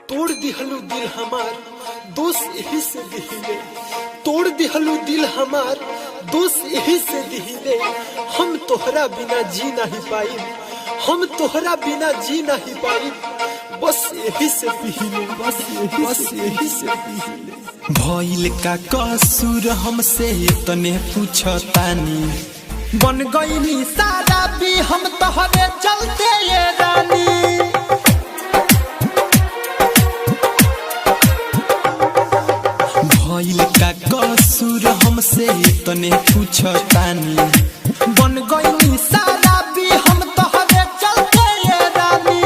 तोड़ दिहलू दिल हमार दोस्त यही से दिहिले, तोड़ दिहलू दिल हमार दोस्त यही से दिहिले। हम तोहरा बिना जी नहीं पाई, हम तोहरा बिना जी नहीं पाई, बस यही से पीले, बस यही से पीले। भइल का कसूर हमसे तने पूछतानी, बन गईनी सारा भी हम तोहरे चलते ये रानी। भइल का कसूर हमसे तने पूछतानी, बन गईनी सारा भी हम तोहरे चलते ये रानी।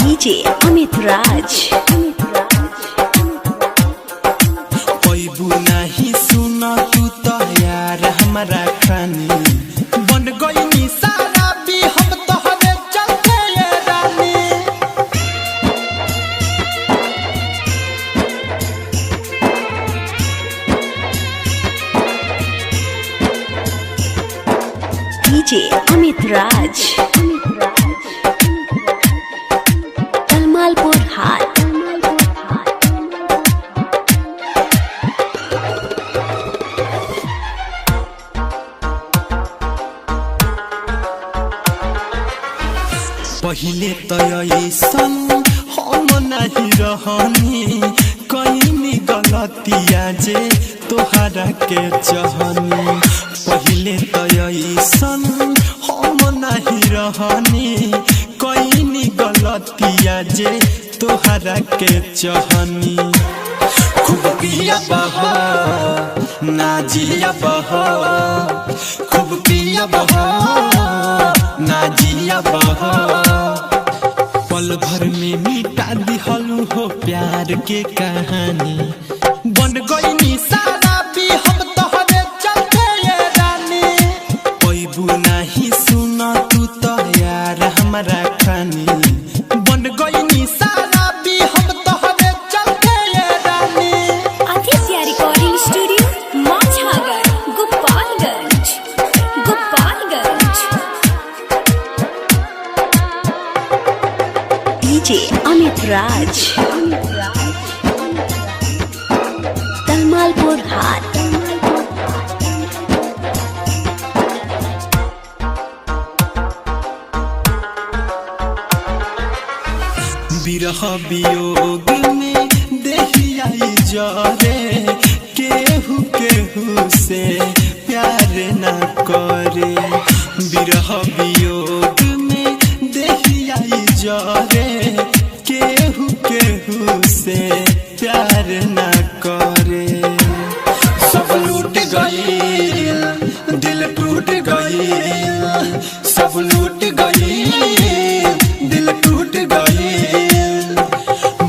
डीजे अमित राज। पैबू नहीं सुना तू तो यार हमारा खानी, बन गईनी सारा भी हम तोहरे चलते ये रानी। डीजे अमित राज। कलमालपुर हाट। पहिले तो ऐसन हम नहीं रहनी, कईनी गलतिया जे तोहरा के चाहनी। पहिले तो ऐसन हम नहीं रहनी, कईनी गलतिया जे तोहरा के चाहनी। खूब पिया बहा ना जिया बहा, खूब पिया बहा ना जिया बहा। पल भर में मिटा दिहलू हो प्यार के कहानी, बन गईनी सारा भी हम तोहरे चलते ये रानी। पैबू नहीं सुना तू तो यार हमारा खानी, बन गईनी सारा भी हम तोहरे चलते ये रानी। Aditya recording studio Machhagar Gopalganj. DJ Amit राज। कलमालपुर हाट। बिरह वियोग में देहिया जरे, केहू केहू से प्यार न करे। बिरह वियोग में देहिया जरे, केहू केहू से प्यार न करे। सब लूट गई दिल टूट गई, सब लूट गई दिल टूट गई।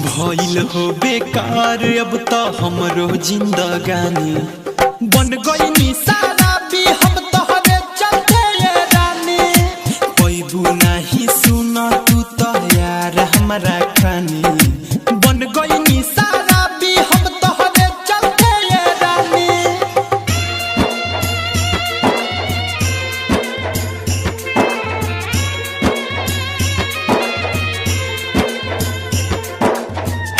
भइल हो बेकार अब तो हमरो जिंदगानी, बन गईनी सारा भी हम तोहरे चलते ये रानी। पैबू नहीं सुना तू तो यार हमारा खानी, बन गईनी सारा भी हम तोहरे चलते ये रानी।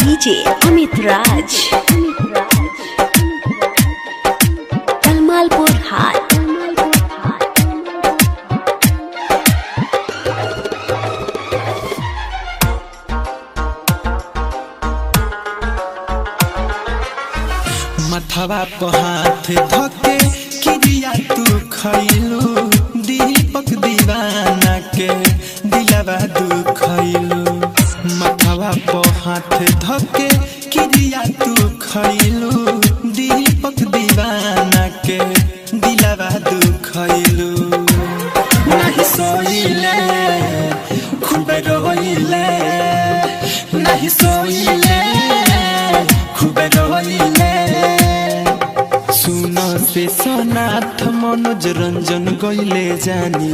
डीजे अमित राज। कलमालपुर हाट। मथवा पर हाथ धके किरिया तू खैलू, दीपक दीवाना के दिलवा दुखैलू। मथवा पर हाथ धके किरिया तू खैलू, दीपक दीवाना के दिलवा दुखैलू। नहीं सोइले खूब रोइले, नहीं सोइले खूब रोइले। सुन से सोनाथ मनोज रंजन गईले जानी,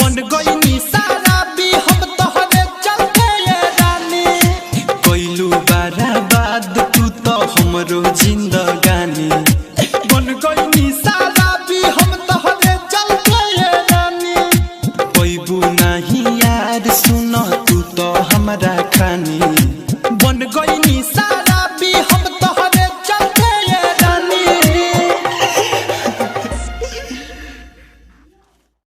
बन गईनी सारा भी हम तोहरे चलते ये रानी। कोइलू बर्बाद तू तो हमरो जिंदगानी, बन गईनी सारा भी हम तोहरे चलते ये रानी। पैबू नहीं यार सुन तू तो हमारा खानी बन गई